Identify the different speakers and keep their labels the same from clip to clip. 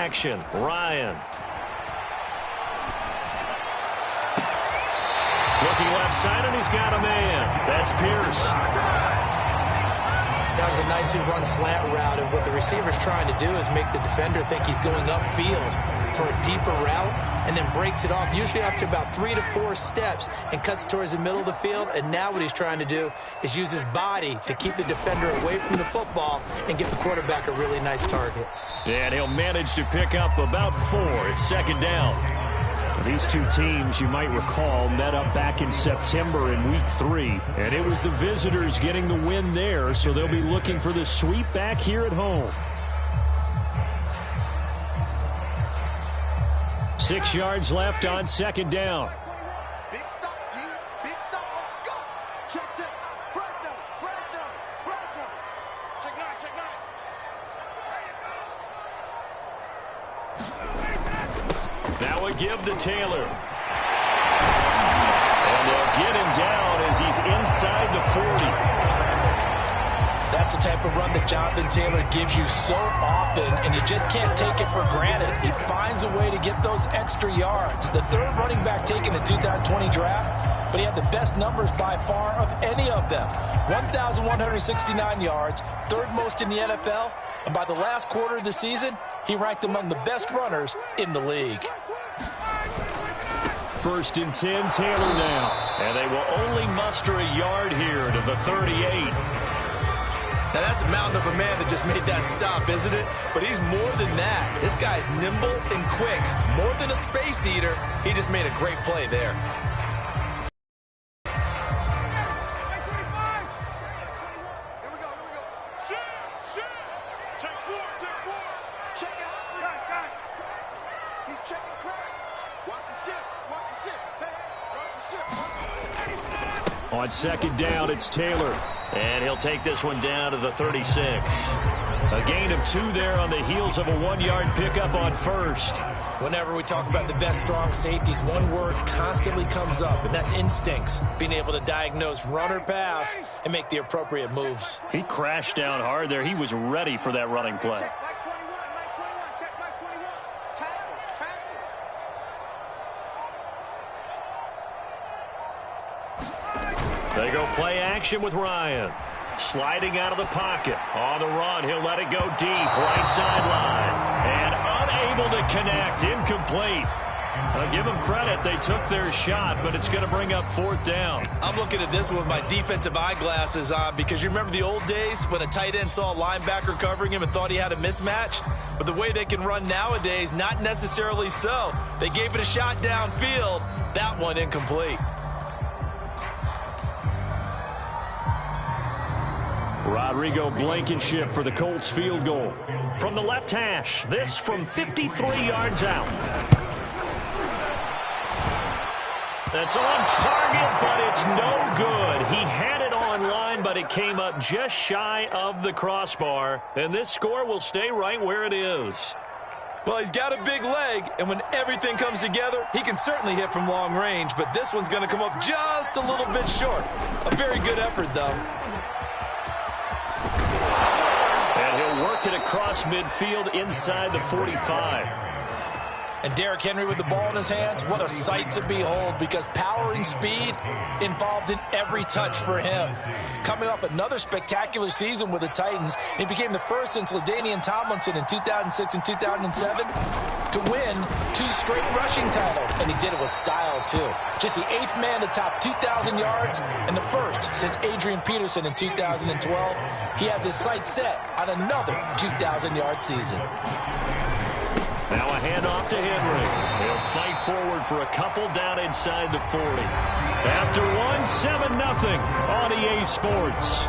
Speaker 1: action. Ryan. Looking left side, and he's got a man. That's Pierce.
Speaker 2: That was a nicely run slant route, and what the receiver's trying to do is make the defender think he's going upfield for a deeper route, and then breaks it off, usually after about 3 to 4 steps, and cuts towards the middle of the field. And now what he's trying to do is use his body to keep the defender away from the football and give the quarterback a really nice target.
Speaker 1: And he'll manage to pick up about 4. It's second down. These two teams, you might recall, met up back in September in Week 3. And it was the visitors getting the win there, so they'll be looking for the sweep back here at home. 6 yards left on second down.
Speaker 3: Big stop, G. Big stop. Let's go. Check, check. Fresh down. Fresh down. Fresh down. Check 9. Check 9.
Speaker 1: Now a give to Taylor. And they'll get him down as he's inside the 40.
Speaker 2: That's the type of run that Jonathan Taylor gives you so often, and you just can't take it for granted. He finds a way to get those extra yards. The third running back taken in the 2020 draft, but he had the best numbers by far of any of them. 1,169 yards, third most in the NFL, and by the last quarter of the season, he ranked among the best runners in the league.
Speaker 1: 1st and 10, Taylor now. And they will only muster a yard here to the 38.
Speaker 2: Now, that's a mountain of a man that just made that stop, isn't it? But he's more than that. This guy's nimble and quick. More than a space eater, he just made a great play there.
Speaker 3: Here we go. Shit. Take 4. Check it out. He's checking crack. Watch the ship. Hey, watch the ship.
Speaker 1: On second down, it's Taylor. And he'll take this one down to the 36. A gain of 2 there on the heels of a 1-yard pickup on first.
Speaker 2: Whenever we talk about the best strong safeties, one word constantly comes up, and that's instincts. Being able to diagnose run or pass and make the appropriate moves.
Speaker 1: He crashed down hard there. He was ready for that running play.
Speaker 3: Check back 21. Check back 21. Tackles.
Speaker 1: They go play action with Ryan. Sliding out of the pocket. On the run, he'll let it go deep. Right sideline. And unable to connect. Incomplete. I'll give them credit. They took their shot, but it's going to bring up 4th down.
Speaker 2: I'm looking at this one with my defensive eyeglasses on, because you remember the old days when a tight end saw a linebacker covering him and thought he had a mismatch? But the way they can run nowadays, not necessarily so. They gave it a shot downfield. That one incomplete.
Speaker 1: Rodrigo Blankenship for the Colts field goal. From the left hash, this from 53 yards out. That's on target, but it's no good. He had it on line, but it came up just shy of the crossbar. And this score will stay right where it is.
Speaker 2: Well, he's got a big leg, and when everything comes together, he can certainly hit from long range, but this one's going to come up just a little bit short. A very good effort, though.
Speaker 1: And he'll work it across midfield inside the 45.
Speaker 2: And Derrick Henry with the ball in his hands, what a sight to behold, because power and speed involved in every touch for him. Coming off another spectacular season with the Titans, he became the first since LaDainian Tomlinson in 2006 and 2007 to win 2 straight rushing titles, and he did it with style, too. Just the 8th man to top 2,000 yards and the first since Adrian Peterson in 2012. He has his sights set on another 2,000-yard season.
Speaker 1: Now a handoff to Henry. He'll fight forward for a couple down inside the 40. After one, 7-0 on EA Sports.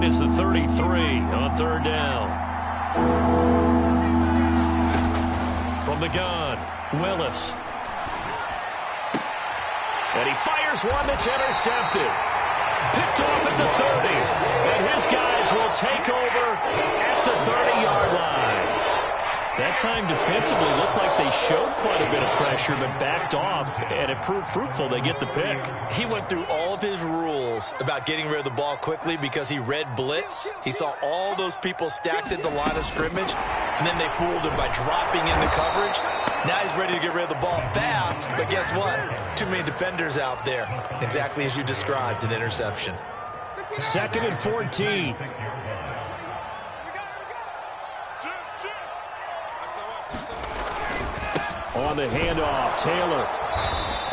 Speaker 1: Is the 33 on 3rd down. From the gun, Willis. And he fires one that's intercepted. Picked off at the 30. And his guys will take over at the 30-yard line. That time defensively looked like they showed quite a bit of pressure but backed off, and it proved fruitful. They get the pick.
Speaker 2: He went through all of his rules about getting rid of the ball quickly because he read blitz. He saw all those people stacked at the line of scrimmage, and then they fooled him by dropping in the coverage. Now he's ready to get rid of the ball fast, but guess what? Too many defenders out there. Exactly as you described, an interception.
Speaker 1: 2nd and 14. On the handoff, Taylor.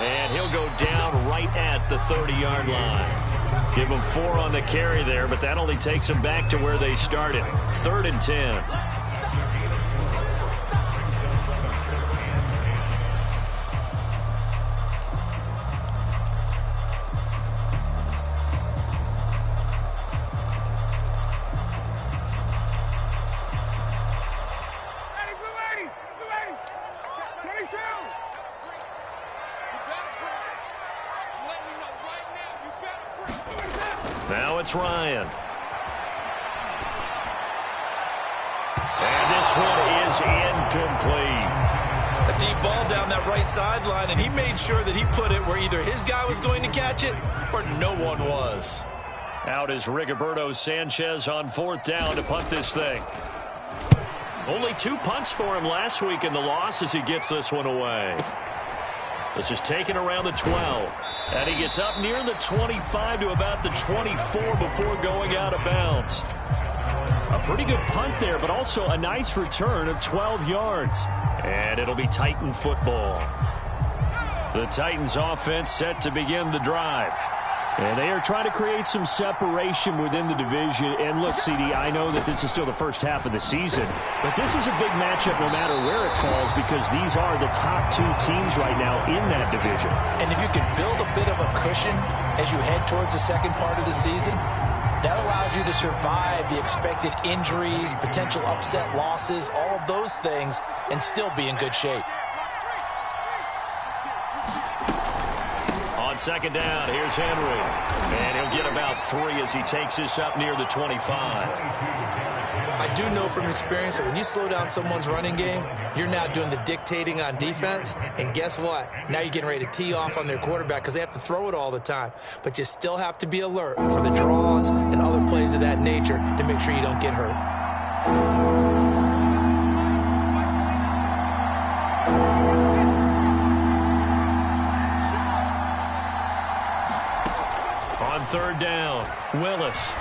Speaker 1: And he'll go down right at the 30-yard line. Give them 4 on the carry there, but that only takes them back to where they started. 3rd and 10. Now it's Ryan. And this one is incomplete.
Speaker 2: A deep ball down that right sideline, and he made sure that he put it where either his guy was going to catch it or no one was.
Speaker 1: Out is Rigoberto Sanchez on 4th down to punt this thing. Only 2 punts for him last week in the loss as he gets this one away. This is taken around the 12. And he gets up near the 25 to about the 24 before going out of bounds. A pretty good punt there, but also a nice return of 12 yards. And it'll be Titan football. The Titans offense set to begin the drive. And they are trying to create some separation within the division. And look, CD, I know that this is still the first half of the season, but this is a big matchup no matter where it falls because these are the top 2 teams right now in that division.
Speaker 2: And if you can build a bit of a cushion as you head towards the second part of the season, that allows you to survive the expected injuries, potential upset losses, all of those things, and still be in good shape.
Speaker 1: On 2nd down, here's Henry. And he'll get about 3 as he takes this up near the 25.
Speaker 2: I do know from experience that when you slow down someone's running game, you're now doing the dictating on defense. And guess what? Now you're getting ready to tee off on their quarterback because they have to throw it all the time. But you still have to be alert for the draws and other plays of that nature to make sure you don't get hurt.
Speaker 1: On 3rd down, Willis.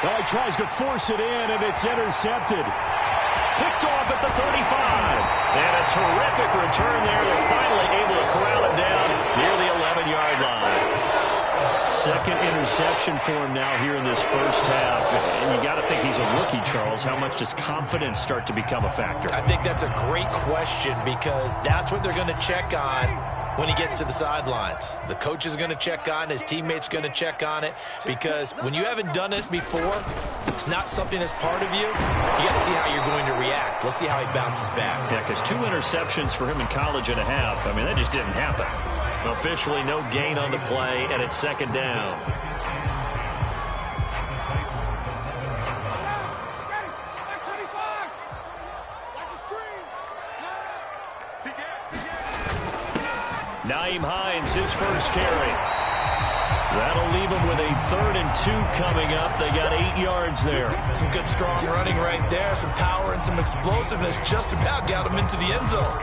Speaker 1: Well, he tries to force it in, and it's intercepted. Picked off at the 35. And a terrific return there. They're finally able to corral him down near the 11-yard line. 2nd interception for him now here in this first half. And you got to think he's a rookie, Charles. How much does confidence start to become a factor?
Speaker 2: I think that's a great question because that's what they're going to check on when he gets to the sidelines. The coach is going to check on it. His teammates going to check on it because when you haven't done it before, it's not something that's part of you. You got to see how you're going to react. Let's see how he bounces back.
Speaker 1: Yeah, because 2 interceptions for him in college and a half. I mean, that just didn't happen. Officially no gain on the play, and it's 2nd down. Nyheim Hines, his first carry. That'll leave him with a 3rd and 2 coming up. They got 8 yards there.
Speaker 2: Some good, strong running right there. Some power and some explosiveness just about got him into the end zone.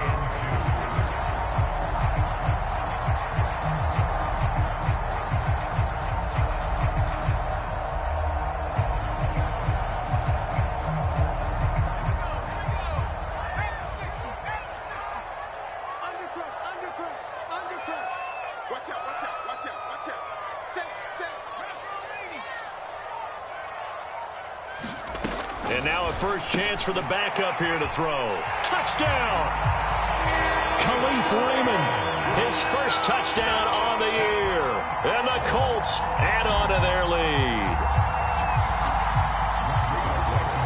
Speaker 1: And now a first chance for the backup here to throw. Touchdown! Khalif Raymond, his first touchdown on the year. And the Colts add on to their lead.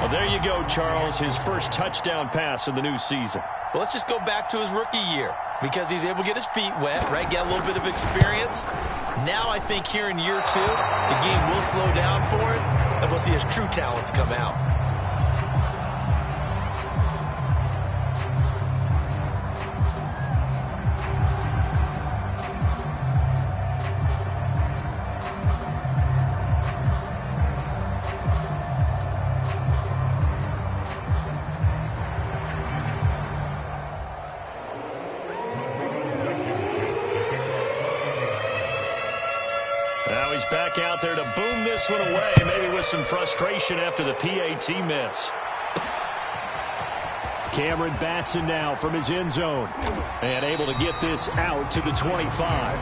Speaker 1: Well, there you go, Charles. His first touchdown pass of the new season.
Speaker 2: Well, let's just go back to his rookie year because he's able to get his feet wet, right? Get a little bit of experience. Now I think here in year 2, the game will slow down for him, and we'll see his true talents come out.
Speaker 1: Now he's back out there to boom this one away, maybe with some frustration after the PAT miss. Cameron Batson now from his end zone and able to get this out to the 25.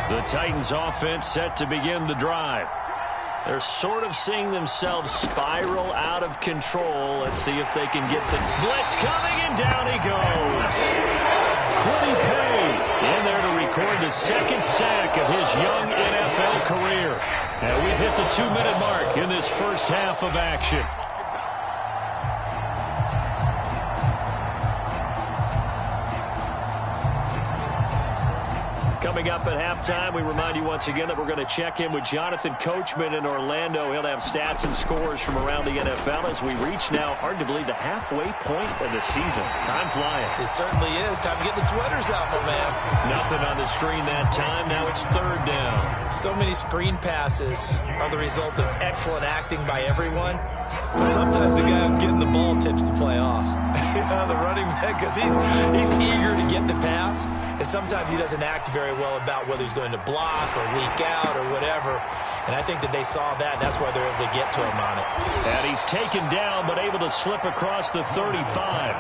Speaker 1: The Titans offense set to begin the drive. They're sort of seeing themselves spiral out of control. Let's see if they can get the blitz coming, and down he goes. Quiddy Pay in there to record the second sack of his young NFL career. And we've hit the 2-minute mark in this first half of action. Coming up at halftime, we remind you once again that we're going to check in with Jonathan Coachman in Orlando. He'll have stats and scores from around the NFL as we reach now, hard to believe, the halfway point of the season. Time flying.
Speaker 2: It certainly is. Time to get the sweaters out, my man.
Speaker 1: Nothing on the screen that time. Now it's third down.
Speaker 2: So many screen passes are the result of excellent acting by everyone. But sometimes the guy who's getting the ball tips the play off. The running back, because he's eager to get the pass, and sometimes he doesn't act very well about whether he's going to block or leak out or whatever. And I think that they saw that, and that's why they're able to get to him on it.
Speaker 1: And he's taken down, but able to slip across the 35.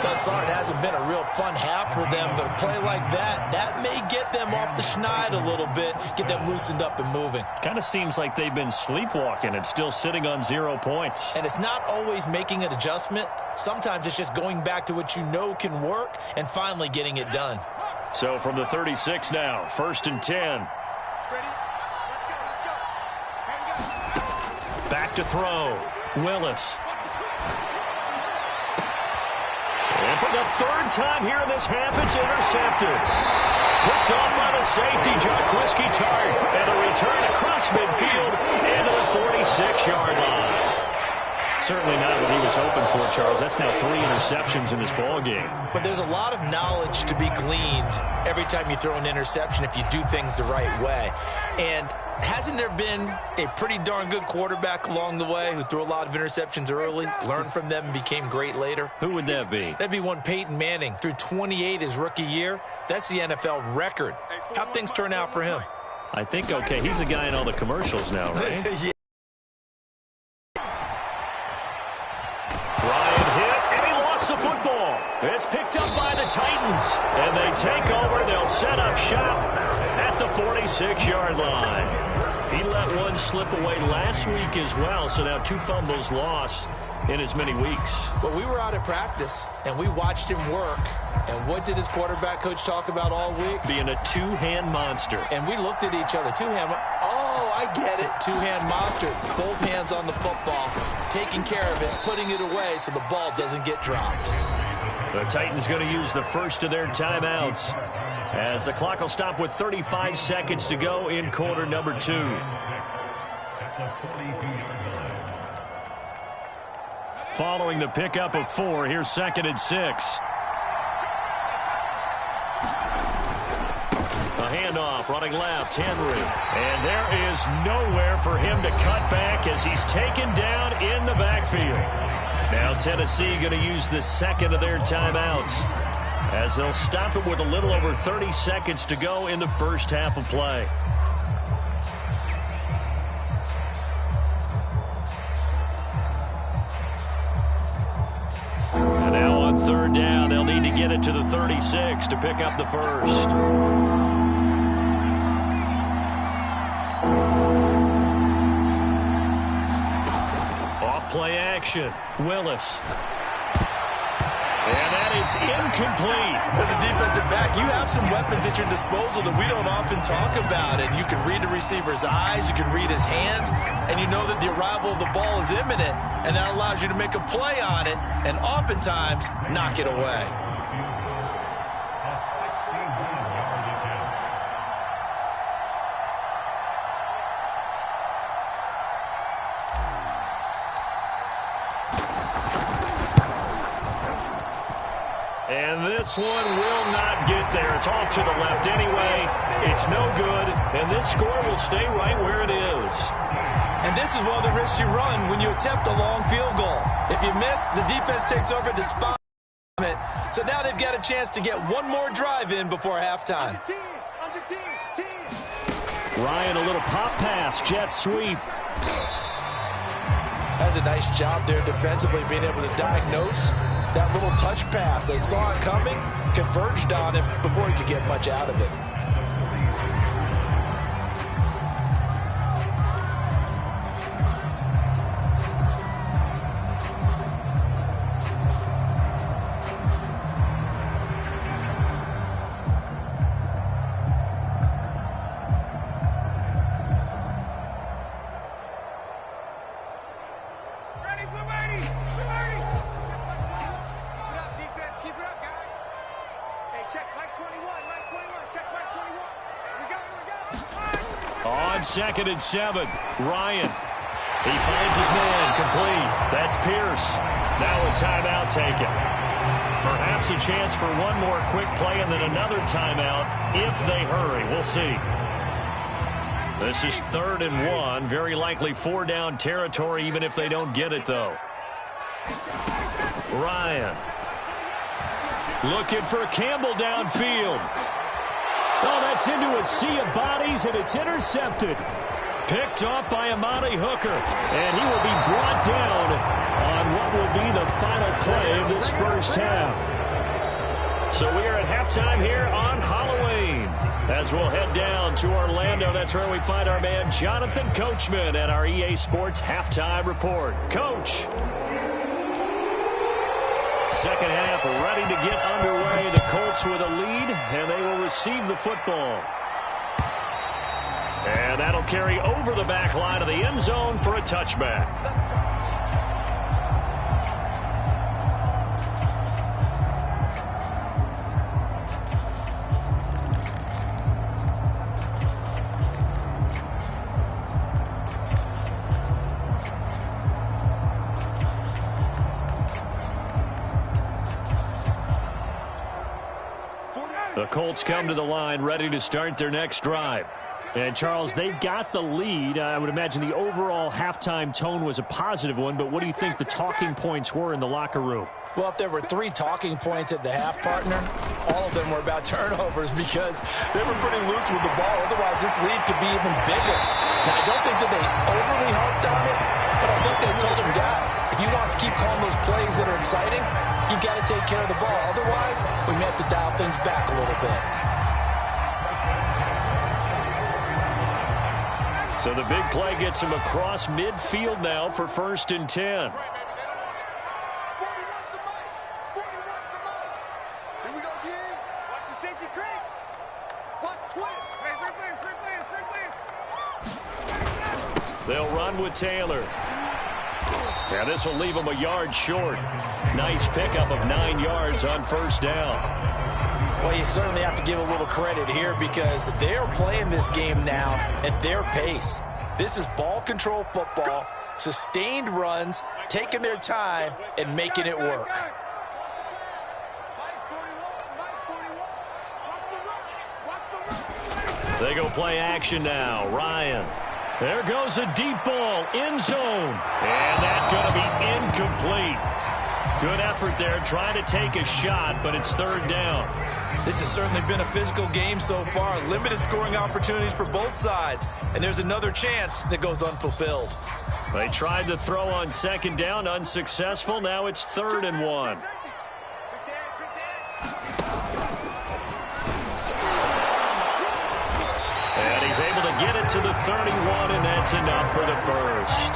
Speaker 2: Thus far, it hasn't been a real fun half for them, but a play like that may get them off the schneid a little bit, get them loosened up and moving.
Speaker 1: Kind of seems like they've been sleepwalking and still sitting on 0 points.
Speaker 2: And it's not always making an adjustment. Sometimes it's just going back to what you know can work and finally getting it done.
Speaker 1: So from the 36 now, 1st and 10.
Speaker 3: Ready? Let's go.
Speaker 1: Back to throw. Willis. And for the 3rd time here in this half, it's intercepted. Picked off by the safety, Jaquiski Tart. And a return across midfield into the 46-yard line. Certainly not what he was hoping for, Charles. That's now 3 interceptions in this ball game.
Speaker 2: But there's a lot of knowledge to be gleaned every time you throw an interception if you do things the right way. And hasn't there been a pretty darn good quarterback along the way who threw a lot of interceptions early, learned from them, and became great later?
Speaker 1: Who would that be?
Speaker 2: That'd be one Peyton Manning. Threw 28 his rookie year. That's the NFL record. How'd things turn out for him?
Speaker 1: I think, okay, he's a guy in all the commercials now, right?
Speaker 2: Yeah.
Speaker 1: Ryan hit, and he lost the football. It's picked up by the Titans, and they take over. They'll set up shop at the 46-yard line. He let one slip away last week as well, so now 2 fumbles lost in as many weeks.
Speaker 2: Well, we were out at practice, and we watched him work. And what did his quarterback coach talk about all week?
Speaker 1: Being a two-hand monster.
Speaker 2: And we looked at each other. Two-hand. Oh, I get it. Two-hand monster. Both hands on the football, taking care of it, putting it away so the ball doesn't get dropped.
Speaker 1: The Titans going to use the first of their timeouts as the clock will stop with 35 seconds to go in quarter number 2. Following the pickup of 4, here's 2nd and 6. A handoff, running left, Henry. And there is nowhere for him to cut back as he's taken down in the backfield. Now Tennessee going to use the second of their timeouts as they'll stop it with a little over 30 seconds to go in the first half of play. And now on 3rd down, they'll need to get it to the 36 to pick up the first. Off play action. Willis. And that is incomplete.
Speaker 2: As a defensive back, you have some weapons at your disposal that we don't often talk about. And you can read the receiver's eyes, you can read his hands, and you know that the arrival of the ball is imminent, and that allows you to make a play on it and oftentimes knock it away.
Speaker 1: And this one will not get there. It's off to the left anyway. It's no good, and this score will stay right where it is.
Speaker 2: And this is one of the risks you run when you attempt a long field goal. If you miss, the defense takes over to spot it. So now they've got a chance to get one more drive in before halftime.
Speaker 1: Ryan, a little pop pass, jet sweep.
Speaker 2: That's a nice job there defensively, being able to diagnose that little touch pass. They saw it coming, converged on him before he could get much out of it.
Speaker 1: On 2nd and 7, Ryan. He finds his man, complete. That's Pierce. Now a timeout taken. Perhaps a chance for one more quick play and then another timeout if they hurry. We'll see. This is 3rd and 1. Very likely 4-down territory even if they don't get it, though. Ryan. Looking for Campbell downfield. Oh, that's into a sea of bodies, and it's intercepted. Picked off by Amani Hooker, and he will be brought down on what will be the final play of this first half. So we are at halftime here on Halloween. As we'll head down to Orlando, that's where we find our man Jonathan Coachman at our EA Sports Halftime Report. Coach. Second half ready to get underway. The Colts with a lead, and they will receive the football. And that'll carry over the back line of the end zone for a touchback. The Colts come to the line ready to start their next drive. And, Charles, they've got the lead. I would imagine the overall halftime tone was a positive one, but what do you think the talking points were in the locker room?
Speaker 2: Well, if there were 3 talking points at the half, partner, all of them were about turnovers because they were pretty loose with the ball. Otherwise, this lead could be even bigger. Now, I don't think that they overly harped on it, but I think they told them, guys, if you want to keep calling those plays that are exciting, you've got to take care of the ball. Otherwise, we may have to dial things back a little bit.
Speaker 1: So the big play gets him across midfield now for 1st and 10. They'll run with Taylor. Now this will leave him a yard short. Nice pickup of 9 yards on 1st down.
Speaker 2: Well, you certainly have to give a little credit here because they're playing this game now at their pace. This is ball control football, sustained runs, taking their time, and making it work.
Speaker 1: They go play action now. Ryan. There goes a deep ball, end zone. And that's going to be incomplete. Good effort there, trying to take a shot, but it's 3rd down.
Speaker 2: This has certainly been a physical game so far. Limited scoring opportunities for both sides. And there's another chance that goes unfulfilled.
Speaker 1: They tried to throw on 2nd down, unsuccessful. Now it's 3rd and 1. And he's able to get it to the 31, and that's enough for the first.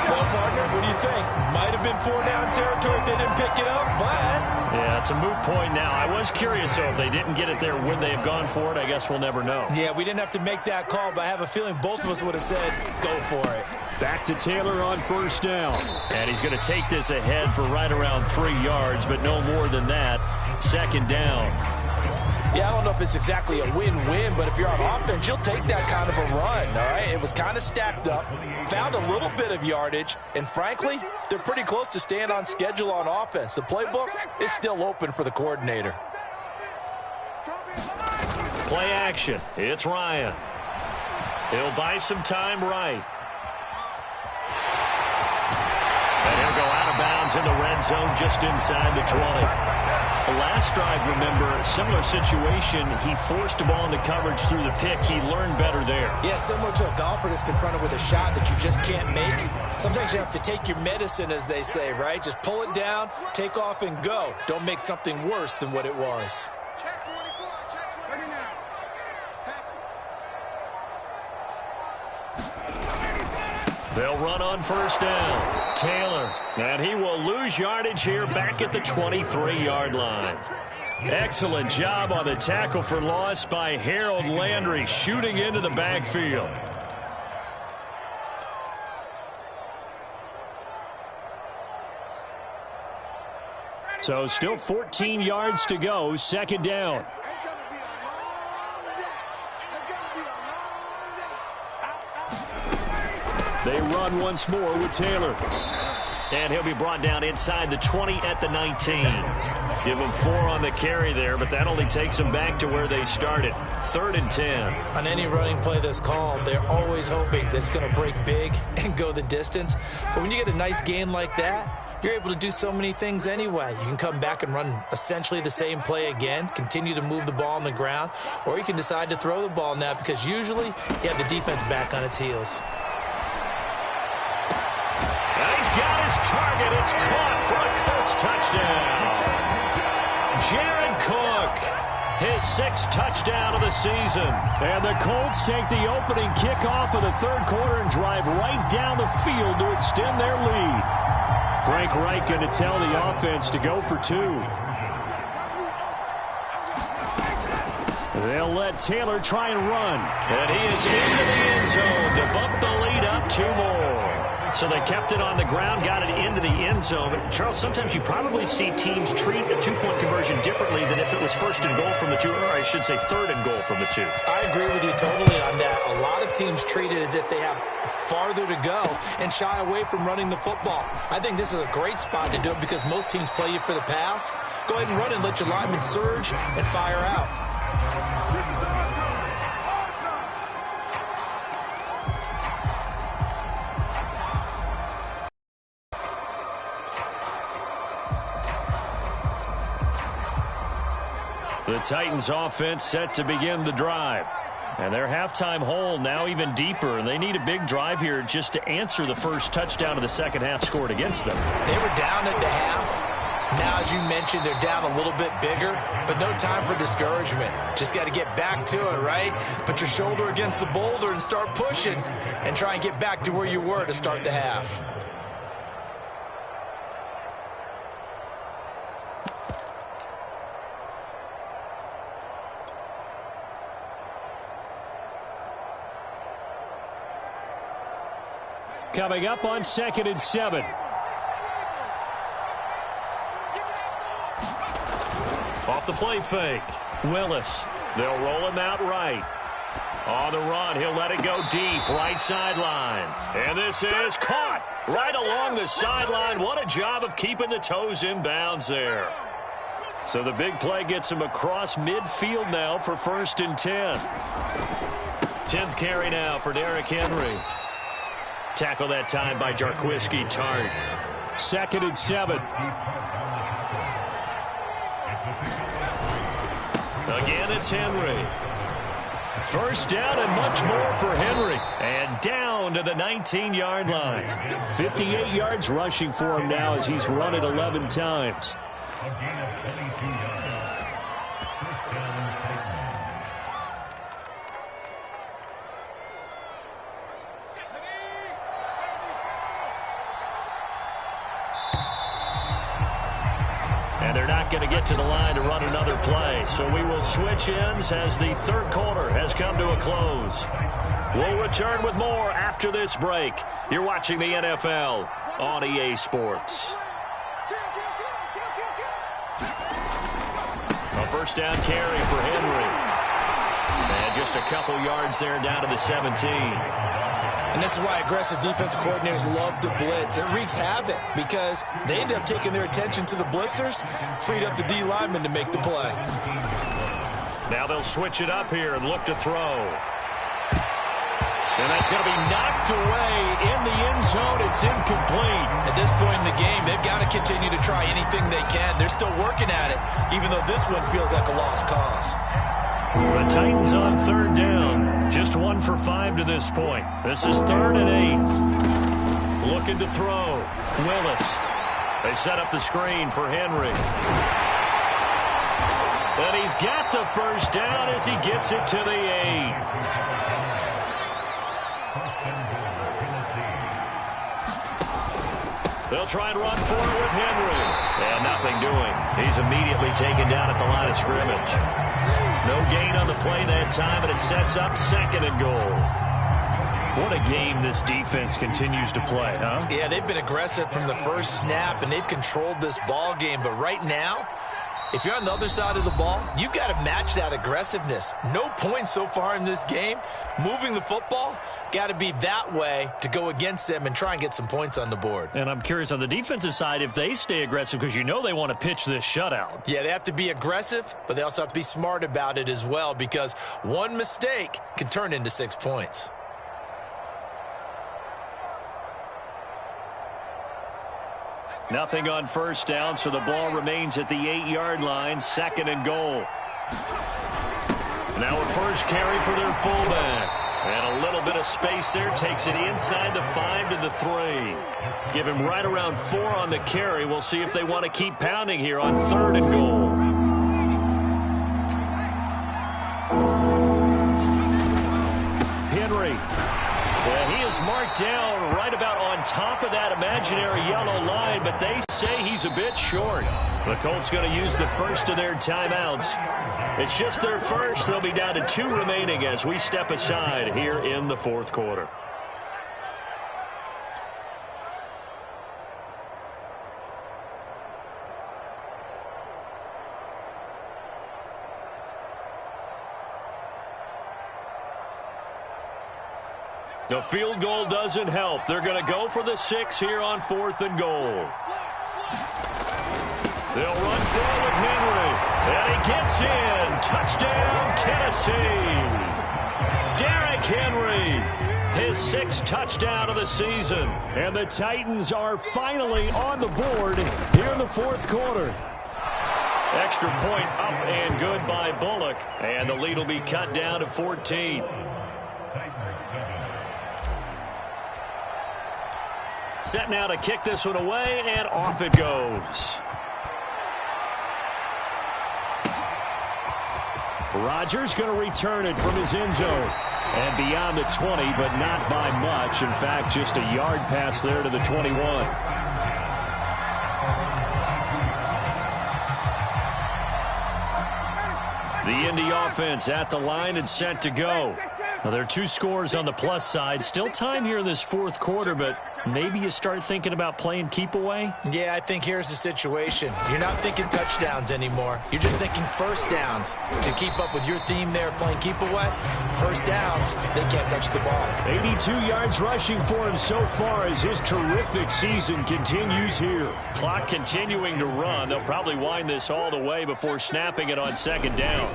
Speaker 2: Well, partner, what do you think? Might have been 4-down territory if they didn't pick it up, but...
Speaker 1: Yeah, it's a moot point now. I was curious, though, if they didn't get it there, would they have gone for it? I guess we'll never know.
Speaker 2: Yeah, we didn't have to make that call, but I have a feeling both of us would have said, go for it.
Speaker 1: Back to Taylor on first down. And he's going to take this ahead for right around 3 yards, but no more than that. Second down.
Speaker 2: Yeah, I don't know if it's exactly a win-win, but if you're on offense, you'll take that kind of a run, all right? It was kind of stacked up, found a little bit of yardage, and frankly, they're pretty close to staying on schedule on offense. The playbook is still open for the coordinator.
Speaker 1: Play action. It's Ryan. He'll buy some time right. And he'll go out of bounds in the red zone just inside the 20. Last drive, remember, similar situation. He forced the ball into coverage through the pick. He learned better there.
Speaker 2: Yeah, similar to a golfer that's confronted with a shot that you just can't make. Sometimes you have to take your medicine, as they say, right? Just pull it down, take off, and go. Don't make something worse than what it was.
Speaker 3: Check 24, check 39.
Speaker 1: They'll run on first down. Taylor. And he will lose yardage here back at the 23-yard line. Excellent job on the tackle for loss by Harold Landry, shooting into the backfield. So still 14 yards to go, second down. They run once more with Taylor. And he'll be brought down inside the 20 at the 19. Give him 4 on the carry there, but that only takes them back to where they started. 3rd and 10.
Speaker 2: On any running play that's called, they're always hoping that it's going to break big and go the distance. But when you get a nice gain like that, you're able to do so many things anyway. You can come back and run essentially the same play again, continue to move the ball on the ground, or you can decide to throw the ball now because usually you have the defense back on its heels.
Speaker 1: Got his target. It's caught for a Colts touchdown. Jared Cook, his 6th touchdown of the season. And the Colts take the opening kickoff of the 3rd quarter and drive right down the field to extend their lead. Frank Reich going to tell the offense to go for 2. They'll let Taylor try and run. And he is into the end zone to bump the lead up 2 more. So they kept it on the ground, got it into the end zone. But Charles, sometimes you probably see teams treat a 2-point conversion differently than if it was 1st and goal from the 2, or I should say 3rd and goal from the 2.
Speaker 2: I agree with you totally on that. A lot of teams treat it as if they have farther to go and shy away from running the football. I think this is a great spot to do it because most teams play you for the pass. Go ahead and run and let your linemen surge and fire out.
Speaker 1: The Titans offense set to begin the drive. And their halftime hole now even deeper. And they need a big drive here just to answer the first touchdown of the second half scored against them.
Speaker 2: They were down at the half. Now, as you mentioned, they're down a little bit bigger, but no time for discouragement. Just got to get back to it, right? Put your shoulder against the boulder and start pushing and try and get back to where you were to start the half.
Speaker 1: Coming up on 2nd and 7. Off the play fake. Willis. They'll roll him out right. On the run, he'll let it go deep. Right sideline. And this is caught right along the sideline. What a job of keeping the toes in bounds there. So the big play gets him across midfield now for 1st and 10. 10th carry now for Derrick Henry. Tackle that time by Jarquiski Tart. 2nd and 7. Again, it's Henry. First down and much more for Henry. And down to the 19-yard line. 58 yards rushing for him now as he's run it 11 times. And they're not going to get to the line to run another play. So we will switch ends as the third quarter has come to a close. We'll return with more after this break. You're watching the NFL on EA Sports. A first down carry for Henry. And just a couple yards there down to the 17.
Speaker 2: And this is why aggressive defensive coordinators love to blitz. It wreaks havoc because they end up taking their attention to the blitzers, freed up the D lineman to make the play.
Speaker 1: Now they'll switch it up here and look to throw. And that's going to be knocked away in the end zone. It's incomplete.
Speaker 2: At this point in the game, they've got to continue to try anything they can. They're still working at it, even though this one feels like a lost cause.
Speaker 1: The Titans on third down. Just 1 for 5 to this point. This is 3rd and 8. Looking to throw. Willis. They set up the screen for Henry. And he's got the first down as he gets it to the 8. They'll try and run for it with Henry. And nothing doing. He's immediately taken down at the line of scrimmage. No gain on the play that time, and it sets up 2nd and goal. What a game this defense continues to play, huh?
Speaker 2: Yeah, they've been aggressive from the first snap, and they've controlled this ball game. But right now, if you're on the other side of the ball, you've got to match that aggressiveness. No points so far in this game. Moving the football, got to be that way to go against them and try and get some points on the board.
Speaker 1: And I'm curious on the defensive side if they stay aggressive, because you know they want to pitch this shutout.
Speaker 2: Yeah, they have to be aggressive, but they also have to be smart about it as well, because one mistake can turn into 6 points.
Speaker 1: Nothing on first down, so the ball remains at the 8-yard line. 2nd and goal. Now a first carry for their fullback. And a little bit of space there. Takes it inside the 5 to the 3. Give him right around 4 on the carry. We'll see if they want to keep pounding here on 3rd and goal. Henry. Well, he is marked down right about on top of that imaginary yellow line, but they say he's a bit short. The Colts going to use the first of their timeouts. It's just their first. They'll be down to 2 remaining as we step aside here in the 4th quarter. The field goal doesn't help. They're going to go for the 6 here on 4th and goal. They'll run for it with Henry. And he gets in. Touchdown, Tennessee. Derrick Henry, his 6th touchdown of the season. And the Titans are finally on the board here in the 4th quarter. Extra point up and good by Bullock. And the lead will be cut down to 14. Set now to kick this one away, and off it goes. Rodgers going to return it from his end zone. And beyond the 20, but not by much. In fact, just a yard pass there to the 21. The Indy offense at the line and set to go. Now, there are 2 scores on the plus side. Still time here in this 4th quarter, but maybe you start thinking about playing keep away?
Speaker 2: Yeah, I think here's the situation. You're not thinking touchdowns anymore. You're just thinking first downs. To keep up with your theme there, playing keep away, first downs, they can't touch the ball.
Speaker 1: 82 yards rushing for him so far as his terrific season continues here. Clock continuing to run. They'll probably wind this all the way before snapping it on 2nd down.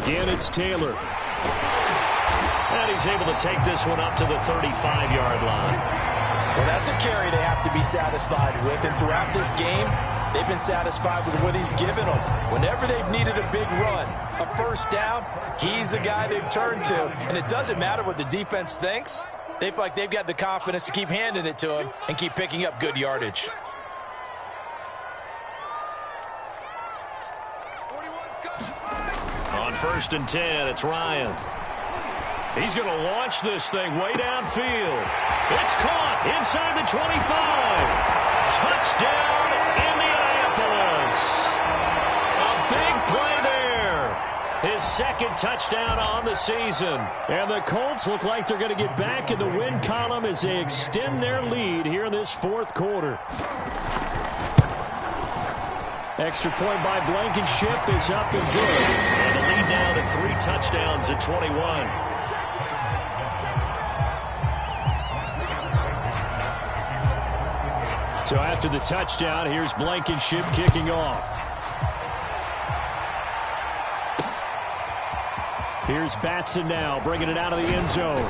Speaker 1: Again, it's Taylor. And he's able to take this one up to the 35-yard line.
Speaker 2: Well, that's a carry they have to be satisfied with. And throughout this game, they've been satisfied with what he's given them. Whenever they've needed a big run, a first down, he's the guy they've turned to. And it doesn't matter what the defense thinks. They feel like they've got the confidence to keep handing it to him and keep picking up good yardage.
Speaker 1: On 1st and 10, it's Ryan. He's going to launch this thing way downfield. It's caught inside the 25. Touchdown, Indianapolis. second touchdown on the season. And the Colts look like they're going to get back in the win column as they extend their lead here in this fourth quarter. Extra point by Blankenship is up and good. And the lead down to 3 touchdowns at 21. So after the touchdown, here's Blankenship kicking off. Here's Batson now, bringing it out of the end zone.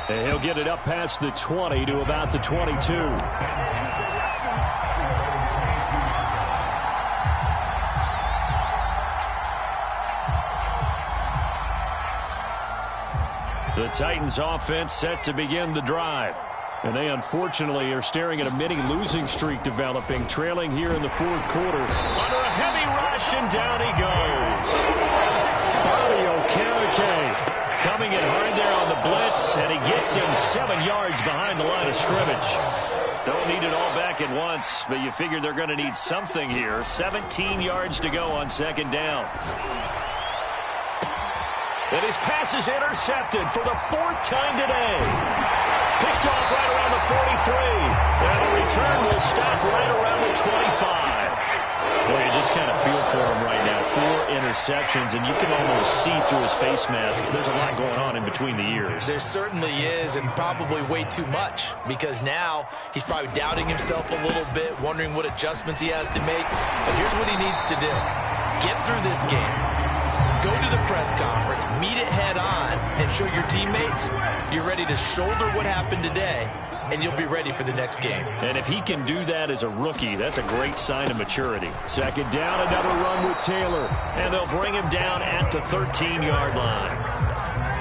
Speaker 1: And he'll get it up past the 20 to about the 22. The Titans offense set to begin the drive. And they unfortunately are staring at a mini losing streak developing, trailing here in the fourth quarter. Under a heavy rush, and down he goes. Bobby Okereke coming in hard there on the blitz, and he gets him 7 yards behind the line of scrimmage. Don't need it all back at once, but you figure they're going to need something here. 17 yards to go on second down. And his pass is intercepted for the 4th time today. Picked off right around the 43. And the return will stop right around the 25. Boy, you just kind of feel for him right now. 4 interceptions, and you can almost see through his face mask. There's a lot going on in between the ears.
Speaker 2: There certainly is, and probably way too much, because now he's probably doubting himself a little bit, wondering what adjustments he has to make. But here's what he needs to do. Get through this game. Go to the press conference, meet it head on, and show your teammates you're ready to shoulder what happened today, and you'll be ready for the next game.
Speaker 1: And if he can do that as a rookie, that's a great sign of maturity. Second down, another run with Taylor, and they'll bring him down at the 13-yard line.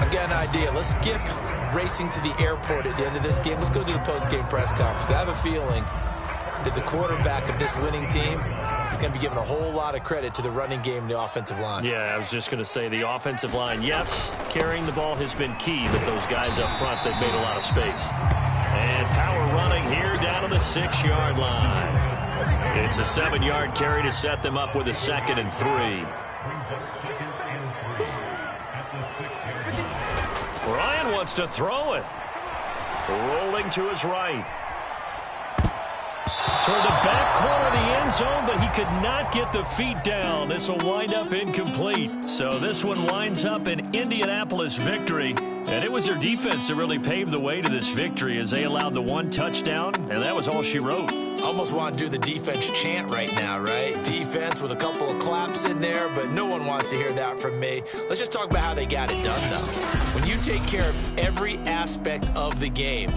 Speaker 2: I've got an idea. Let's skip racing to the airport at the end of this game. Let's go to the post-game press conference. I have a feeling that the quarterback of this winning team is going to be giving a whole lot of credit to the running game and the offensive line.
Speaker 1: Yeah, I was just going to say the offensive line, yes, carrying the ball has been key, but those guys up front, they've made a lot of space. And power running here down to the 6-yard line. It's a 7-yard carry to set them up with a 2nd and 3. Ryan wants to throw it. Rolling to his right. Toward the back corner of the end zone, but he could not get the feet down. This will wind up incomplete. So this one winds up an Indianapolis victory. And it was their defense that really paved the way to this victory as they allowed the 1 touchdown, and that was all she wrote.
Speaker 2: Almost want to do the defense chant right now, right? Defense with a couple of claps in there, but no one wants to hear that from me. Let's just talk about how they got it done, though. When you take care of every aspect of the game,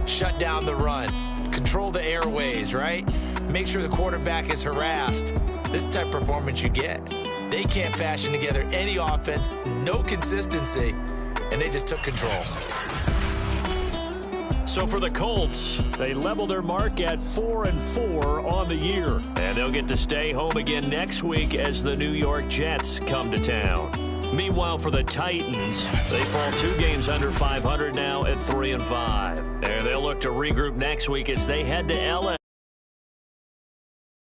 Speaker 2: shut down the run, control the airways, right? Make sure the quarterback is harassed. This is the type of performance you get. They can't fashion together any offense, no consistency, and they just took control.
Speaker 1: So for the Colts, they level their mark at 4-4 on the year. And they'll get to stay home again next week as the New York Jets come to town. Meanwhile, for the Titans, they fall 2 games under 500 now at 3-5. And they'll look to regroup next week as they head to LA.